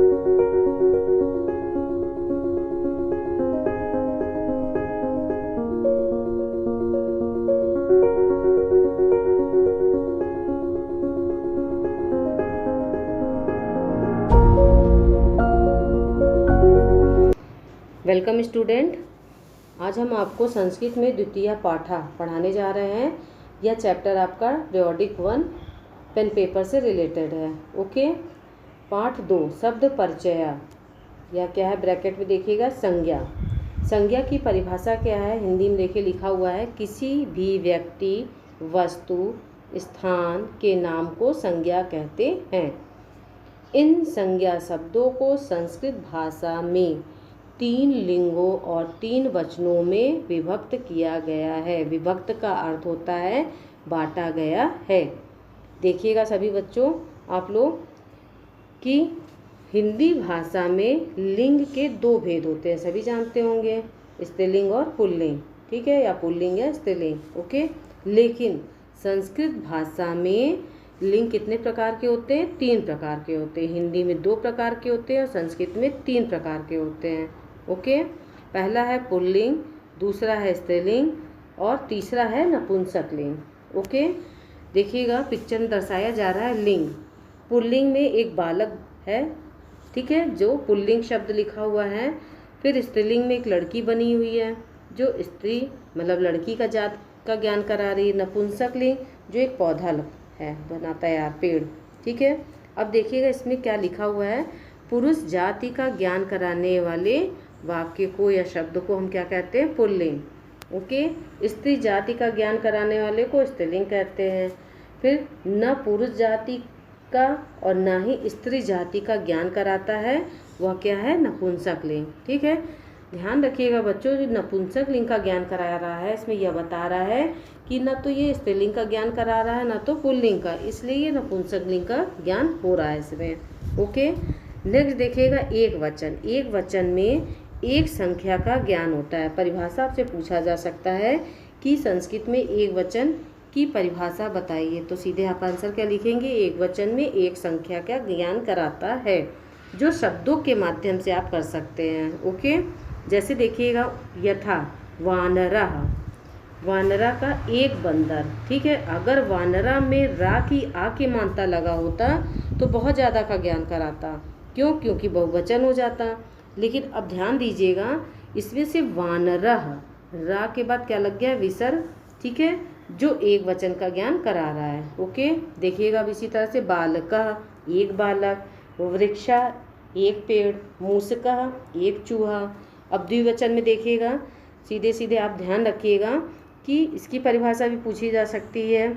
Welcome student. आज हम आपको संस्कृत में द्वितीय पाठा पढ़ाने जा रहे हैं। यह चैप्टर आपका पीरियोडिक 1 पेन पेपर से रिलेटेड है। ओके, पाठ 2 शब्द परिचय। यह क्या है, ब्रैकेट में देखिएगा, संज्ञा। संज्ञा की परिभाषा क्या है, हिंदी में देखिए लिखा हुआ है, किसी भी व्यक्ति, वस्तु, स्थान के नाम को संज्ञा कहते हैं। इन संज्ञा शब्दों को संस्कृत भाषा में 3 लिंगों और 3 वचनों में विभक्त किया गया है। विभक्त का अर्थ होता है बांटा गया है। देखिएगा सभी बच्चों, आप लोग कि हिंदी भाषा में लिंग के 2 भेद होते हैं, सभी जानते होंगे, स्त्रीलिंग और पुल्लिंग, ठीक है, या पुल्लिंग या स्त्रीलिंग। ओके, लेकिन संस्कृत भाषा में लिंग कितने प्रकार के होते हैं? 3 प्रकार के होते हैं। हिंदी में 2 प्रकार के होते हैं और संस्कृत में 3 प्रकार के होते हैं। ओके, पहला है पुल्लिंग, दूसरा है स्त्रीलिंग और तीसरा है नपुंसक लिंग। ओके, देखिएगा पिक्चर में दर्शाया जा रहा है लिंग। पुल्लिंग में एक बालक है, ठीक है, जो पुल्लिंग शब्द लिखा हुआ है। फिर स्त्रीलिंग में एक लड़की बनी हुई है जो स्त्री मतलब लड़की का जात का ज्ञान करा रही है। नपुंसक लिंग जो एक पौधा है, बनाता है यार, पेड़, ठीक है। अब देखिएगा इसमें क्या लिखा हुआ है, पुरुष जाति का ज्ञान कराने वाले वाक्य को या शब्द को हम क्या कहते हैं? पुल्लिंग। ओके, स्त्री जाति का ज्ञान कराने वाले को स्त्रीलिंग कहते हैं। फिर न पुरुष जाति का और न ही स्त्री जाति का ज्ञान कराता है, वह क्या है? नपुंसक लिंग। ठीक है, ध्यान रखिएगा बच्चों, जो नपुंसक लिंग का ज्ञान करा रहा है इसमें यह बता रहा है कि न तो ये स्त्रीलिंग का ज्ञान करा रहा है, न तो पुल्लिंग का, इसलिए ये नपुंसक लिंग का ज्ञान हो रहा है इसमें। ओके, नेक्स्ट देखिएगा एक वचन। एक वचन में एक संख्या का ज्ञान होता है। परिभाषा आपसे पूछा जा सकता है कि संस्कृत में एक वचन की परिभाषा बताइए, तो सीधे आप आंसर क्या लिखेंगे? एक वचन में एक संख्या का ज्ञान कराता है, जो शब्दों के माध्यम से आप कर सकते हैं। ओके, जैसे देखिएगा, यथा वानरा, वानरा का एक बंदर, ठीक है। अगर वानरा में रा की आ की मात्रा लगा होता तो बहुत ज़्यादा का ज्ञान कराता, क्यों? क्योंकि बहुवचन हो जाता। लेकिन अब ध्यान दीजिएगा, इसमें से वानरः, रा के बाद क्या लग गया? विसर्ग, ठीक है, जो एक वचन का ज्ञान करा रहा है। ओके, देखिएगा अब इसी तरह से बालकः, एक बालक, वृक्षा, एक पेड़, मूषकः, एक चूहा। अब द्विवचन में देखिएगा, सीधे सीधे आप ध्यान रखिएगा कि इसकी परिभाषा भी पूछी जा सकती है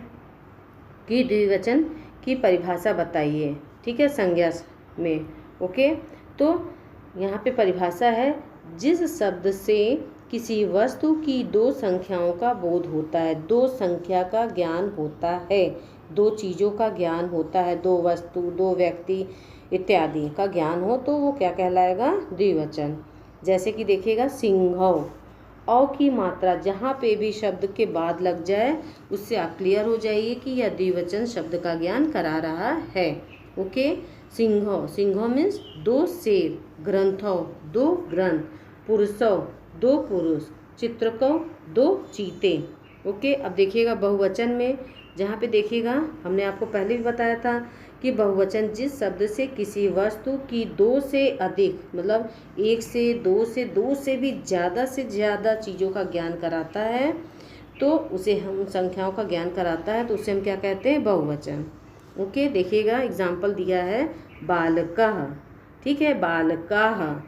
कि द्विवचन की परिभाषा बताइए, ठीक है, संज्ञा में। ओके, तो यहाँ पे परिभाषा है, जिस शब्द से किसी वस्तु की 2 संख्याओं का बोध होता है, 2 संख्या का ज्ञान होता है, 2 चीज़ों का ज्ञान होता है, 2 वस्तु, 2 व्यक्ति इत्यादि का ज्ञान हो, तो वो क्या कहलाएगा? द्विवचन। जैसे कि देखिएगा, सिंहौ, औ की मात्रा जहाँ पे भी शब्द के बाद लग जाए उससे आप क्लियर हो जाइए कि यह द्विवचन शब्द का ज्ञान करा रहा है। ओके, सिंहो, सिंहो मीन्स 2 शेर, ग्रंथौ 2 ग्रंथ, पुरुषौ 2 पुरुष, चित्रकौ 2 चीते। ओके, अब देखिएगा बहुवचन में, जहाँ पे देखिएगा हमने आपको पहले भी बताया था कि बहुवचन जिस शब्द से किसी वस्तु की 2 से अधिक, मतलब 1 से 2 से भी ज़्यादा से ज़्यादा चीज़ों का ज्ञान कराता है, तो उसे हम संख्याओं का ज्ञान कराता है, तो उसे हम क्या कहते हैं? बहुवचन। ओके, देखिएगा एग्जाम्पल दिया है, बालकः, ठीक है, बालकाः,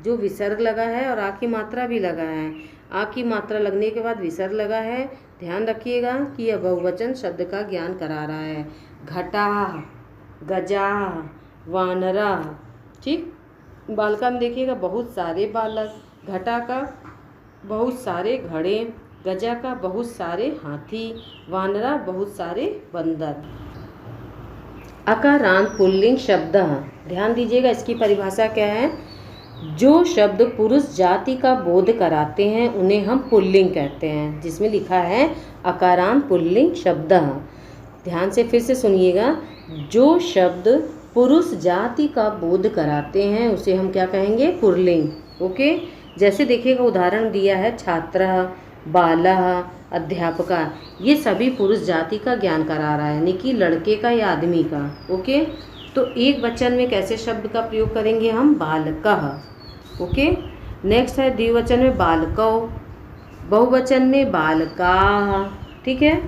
जो विसर्ग लगा है और आ की मात्रा भी लगा है, आ की मात्रा लगने के बाद विसर्ग लगा है। ध्यान रखिएगा कि यह बहुवचन शब्द का ज्ञान करा रहा है। घटाः, गजाः, वानराः, ठीक। बालका में देखिएगा बहुत सारे बालक, घटा का बहुत सारे घड़े, गजा का बहुत सारे हाथी, वानरा बहुत सारे बंदर। अकारांत पुल्लिंग शब्द, ध्यान दीजिएगा इसकी परिभाषा क्या है, जो शब्द पुरुष जाति का बोध कराते हैं उन्हें हम पुल्लिंग कहते हैं, जिसमें लिखा है अकारांत पुल्लिंग शब्द। ध्यान से फिर से सुनिएगा, जो शब्द पुरुष जाति का बोध कराते हैं उसे हम क्या कहेंगे, पुल्लिंग। ओके, जैसे देखिएगा उदाहरण दिया है छात्रः, बालः, अध्यापका, ये सभी पुरुष जाति का ज्ञान करा रहा है, यानी कि लड़के का या आदमी का। ओके, तो एक वचन में कैसे शब्द का प्रयोग करेंगे हम, बालकः। ओके, नेक्स्ट है द्विवचन में बालकौ, बहुवचन में बालकाः। ठीक है,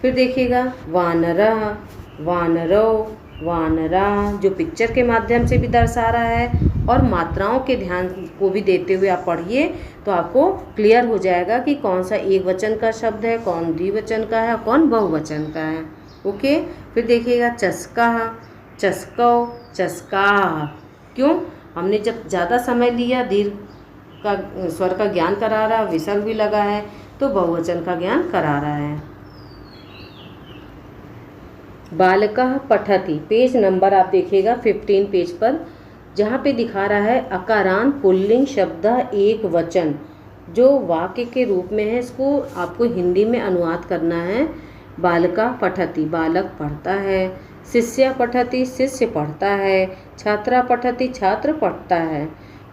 फिर देखिएगा वानरः, वानरौ, वानरा, जो पिक्चर के माध्यम से भी दर्शा रहा है और मात्राओं के ध्यान को भी देते हुए आप पढ़िए तो आपको क्लियर हो जाएगा कि कौन सा एक वचन का शब्द है, कौन द्विवचन का है, कौन बहुवचन का है। ओके, फिर देखिएगा चस्का, चस्कौ, चस्का। क्यों, हमने जब ज़्यादा समय लिया, दीर्घ का स्वर का ज्ञान करा रहा है, विसर्ग भी लगा है, तो बहुवचन का ज्ञान करा रहा है। बालकः पठति, पेज नंबर आप देखिएगा 15 पेज पर, जहाँ पे दिखा रहा है अकारांत पुल्लिंग शब्द एक वचन, जो वाक्य के रूप में है, इसको आपको हिंदी में अनुवाद करना है। बालकः पठति, बालक पढ़ता है। शिष्या पठति, शिष्य पढ़ता है। छात्रा पठति, छात्र पढ़ता है।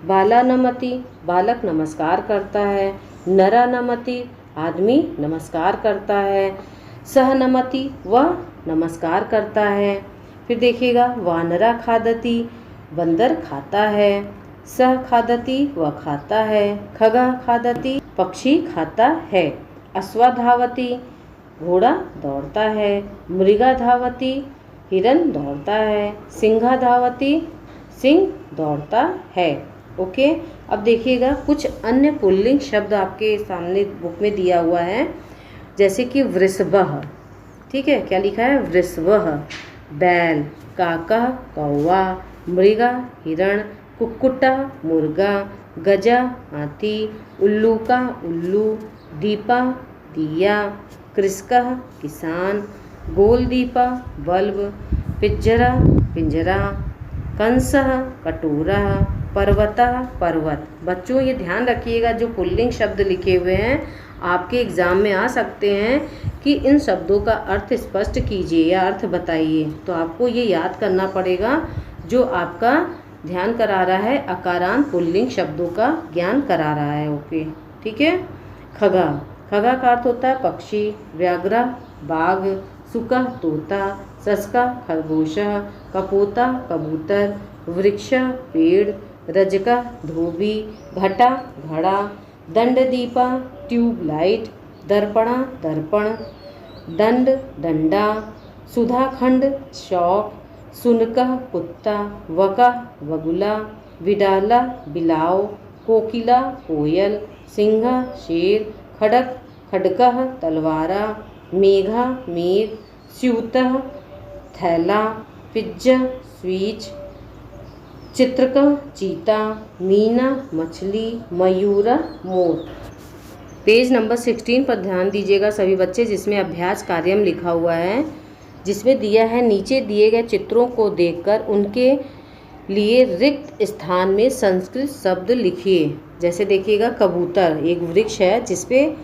बाला नमति, बालक नमस्कार करता है। नरा नमति, आदमी नमस्कार करता है। सह नमति, वह नमस्कार करता है। फिर देखिएगा वानरा खादति, बंदर खाता है। सह खादति, वह खाता है। खगः खादति, पक्षी खाता है। अश्वा धावति, घोड़ा दौड़ता है। मृगा धावति, हिरन दौड़ता है। सिंहा धावति, सिंह दौड़ता है। ओके, अब देखिएगा कुछ अन्य पुल्लिंग शब्द आपके सामने बुक में दिया हुआ है, जैसे कि वृषभः। ठीक है, क्या लिखा है, वृषभः, बैल। काकः, कौवा। मृगा, हिरण। कुक्कुटः, मुर्गा। गजा, हाथी। उल्लूका, उल्लू। दीपा, दिया। कृषकः, किसान। गोलदीपा, बल्ब। पिज्जरा, पिंजरा। कंसः, कटोरा। पर्वतः, पर्वत। बच्चों ये ध्यान रखिएगा, जो पुल्लिंग शब्द लिखे हुए हैं आपके एग्ज़ाम में आ सकते हैं कि इन शब्दों का अर्थ स्पष्ट कीजिए या अर्थ बताइए। तो आपको ये याद करना पड़ेगा, जो आपका ध्यान करा रहा है अकारांत पुल्लिंग शब्दों का ज्ञान करा रहा है। ओके, ठीक है। खगा, खगा का अर्थ होता है पक्षी। व्याघ्र, बाघ। सुका, तोता। सस्का, खरगोशः। कपोता, कबूतर। वृक्ष, पेड़। रजका, धोबी। घटा, घड़ा। दंडदीपा, ट्यूबलाइट। दर्पणा, दर्पण। दंड, डंडा। सुधाखंड, चौक। सुनकः, कुत्ता। वका, बगुला। बिडाला, बिलाव। कोकिला, कोयल। सिंह, शेर। खड़क, खड़कः, तलवारा। मेघा, मेघ। स्यूतः, थैला। Pizza, switch. चित्रका, चीता। मीना, मछली। मयूरा, मोर। पेज नंबर 16 पर ध्यान दीजिएगा सभी बच्चे, जिसमें अभ्यास कार्यम लिखा हुआ है, जिसमें दिया है नीचे दिए गए चित्रों को देखकर उनके लिए रिक्त स्थान में संस्कृत शब्द लिखिए। जैसे देखिएगा कबूतर एक वृक्ष है जिसपे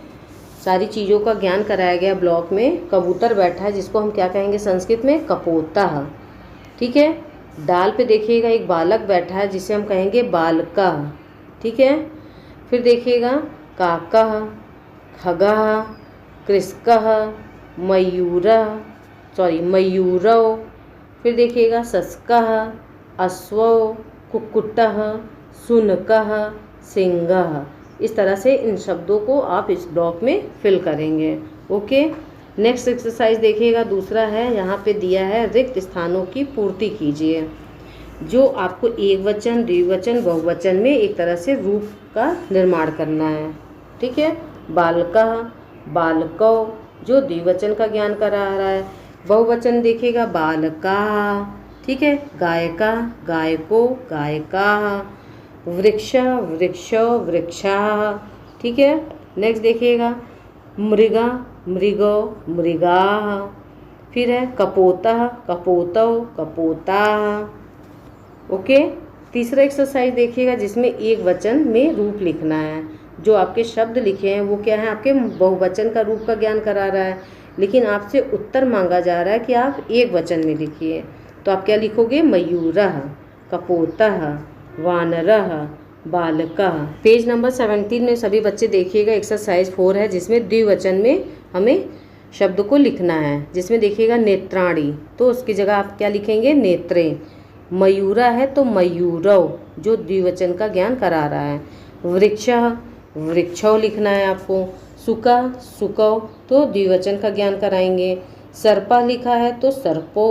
सारी चीज़ों का ज्ञान कराया गया। ब्लॉक में कबूतर बैठा है जिसको हम क्या कहेंगे संस्कृत में, कपोतः। ठीक है। डाल पे देखिएगा एक बालक बैठा है जिसे हम कहेंगे बालकः। ठीक है। फिर देखिएगा काकः, खगः, कृषकः, मयूरौ। फिर देखिएगा सस्कः, अश्वौ, कुक्कुटः, शुनकः, सिंहः। इस तरह से इन शब्दों को आप इस ब्लॉक में फिल करेंगे। ओके। नेक्स्ट एक्सरसाइज देखिएगा, दूसरा है, यहाँ पे दिया है रिक्त स्थानों की पूर्ति कीजिए। जो आपको एक वचन, द्विवचन, बहुवचन में एक तरह से रूप का निर्माण करना है। ठीक है। बालकः, बालकौ, जो द्विवचन का ज्ञान करा रहा है। बहुवचन देखिएगा बालका। ठीक है। गायका, गायको, गायकाः। वृक्ष, वृक्षो, वृक्षाः। ठीक है। नेक्स्ट देखिएगा मृगा, मृगो, मृगाः। फिर है कपोतः, कपोतौ, कपोताः। ओके। तीसरा एक्सरसाइज देखिएगा जिसमें एक वचन में रूप लिखना है। जो आपके शब्द लिखे हैं वो क्या है, आपके बहुवचन का रूप का ज्ञान करा रहा है, लेकिन आपसे उत्तर मांगा जा रहा है कि आप एक वचन में लिखिए। तो आप क्या लिखोगे? मयूरः, कपोतः, वानरः, बालकः। पेज नंबर 17 में सभी बच्चे देखिएगा, एक्सरसाइज 4 है जिसमें द्विवचन में हमें शब्द को लिखना है। जिसमें देखिएगा नेत्राणि, तो उसकी जगह आप क्या लिखेंगे? नेत्रे। मयूरा है तो मयूरौ, जो द्विवचन का ज्ञान करा रहा है। वृक्षः, वृक्षौ लिखना है आपको। सुका, सुकौ, तो द्विवचन का ज्ञान कराएंगे। सर्पा लिखा है तो सर्पो,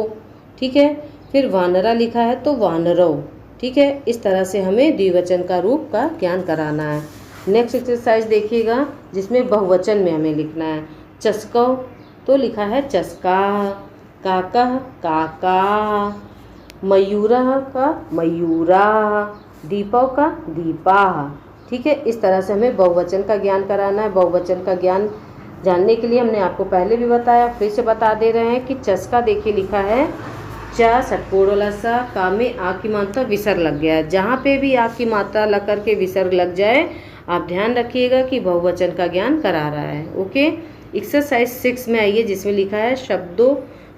ठीक है। फिर वानरा लिखा है तो वानरौ, ठीक है। इस तरह से हमें द्विवचन का रूप का ज्ञान कराना है। नेक्स्ट एक्सरसाइज देखिएगा जिसमें बहुवचन में हमें लिखना है। चस्कौ, तो लिखा है चस्का। काकः, काका। मयूरः का मयूरा। दीपौ का दीपा, ठीक है। इस तरह से हमें बहुवचन का ज्ञान कराना है। बहुवचन का ज्ञान जानने के लिए हमने आपको पहले भी बताया, फिर से बता दे रहे हैं कि चस्का देखिए लिखा है च षटकोण वाला सा, का में आ की मात्रा विसर्ग लग गया है। जहाँ पे भी आ की मात्रा लग करके विसर्ग लग जाए आप ध्यान रखिएगा कि बहुवचन का ज्ञान करा रहा है। ओके। एक्सरसाइज 6 में आइए जिसमें लिखा है शब्दों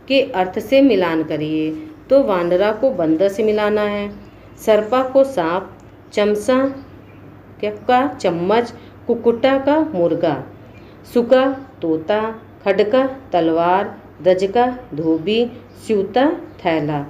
के अर्थ से मिलान करिए। तो वानरा को बंदर से मिलाना है, सर्पा को सांप, चमसा का चम्मच, कुकुटा का मुर्गा, सुका तोता, खडका तलवार, दजका धोबी, स्यूता थैला।